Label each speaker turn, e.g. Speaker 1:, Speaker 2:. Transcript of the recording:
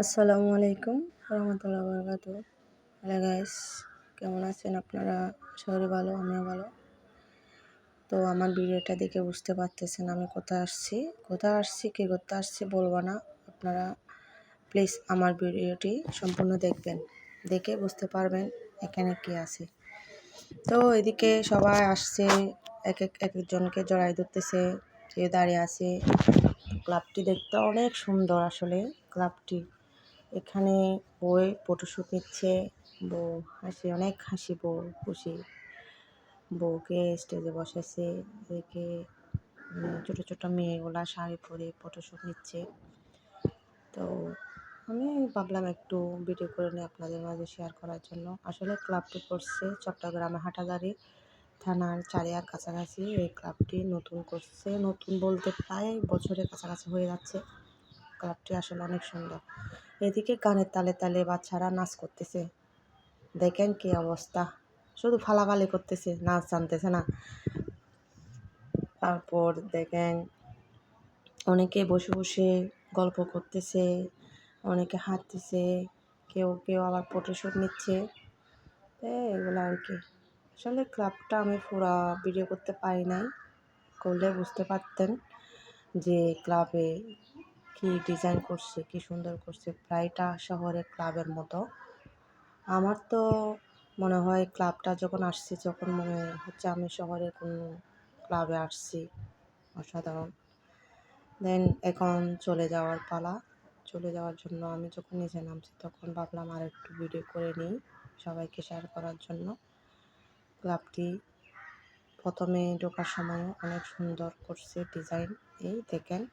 Speaker 1: আসসালামু আলাইকুম রহমতুল্লাহ বরকাতু। Hello guys, কেমন আছেন আপনারা? সবাই ভালো, আমিও ভালো। তো আমার ভিডিওটা দেখে বুঝতে পারতেছেন আমি কোথায় আসছি কী করতে আসছি বলবো না। আপনারা প্লিজ আমার ভিডিওটি সম্পূর্ণ দেখবেন, দেখে বুঝতে পারবেন এখানে কি আছে। তো এদিকে সবাই আসছে, একজনকে জড়াই ধরতেছে, কেউ দাঁড়িয়ে আছে। ক্লাবটি দেখতে অনেক সুন্দর, আসলে ক্লাবটি এখানে বই ফটোশ্যুট নিচ্ছে। বউ অনেক হাসি, বউ খুশি, বউকে স্টেজে বসেছে। এদিকে ছোট ছোট মেয়েগুলা শাড়ি পরে ফটোশ্যুট নিচ্ছে। তো আমি ভাবলাম একটু ভিডিও করে নিয়ে আপনাদের মাঝে শেয়ার করার জন্য। আসলে ক্লাবটি করছে চট্টগ্রামে হাটাজারি থানার চারিয়ার কাছাকাছি। এই ক্লাবটি নতুন করছে, নতুন বলতে প্রায় বছরের কাছাকাছি হয়ে যাচ্ছে। ক্লাবটি আসলে অনেক সুন্দর। এদিকে গানের তালে তালে বাচ্চারা নাচ করতেছে, দেখেন কি অবস্থা, শুধু ফালাফালি করতেছে, নাচ জানতেছে না। তারপর দেখেন অনেকে বসে বসে গল্প করতেছে, অনেকে হাঁটতেছে, কেউ কেউ আবার ফটোশ্যুট নিচ্ছে। এগুলো আর কি। আসলে ক্লাবটা আমি পুরা ভিডিও করতে পারি নাই, করলে বুঝতে পারতেন যে ক্লাবে কি ডিজাইন করছে, কি সুন্দর করছে, প্রায়টা শহরের ক্লাবের মতো। আমার তো মনে হয় ক্লাবটা যখন আসছি, যখন মনে হচ্ছে আমি শহরের কোনো ক্লাবে আসছি। অসাধারণ। দেন এখন চলে যাওয়ার পালা। চলে যাওয়ার জন্য আমি যখন নিচে নামছি তখন ভাবলাম আর একটু ভিডিও করে নিই সবাইকে শেয়ার করার জন্য। ক্লাবটি প্রথমে ঢোকার সময় অনেক সুন্দর করছে ডিজাইন, এই দেখেন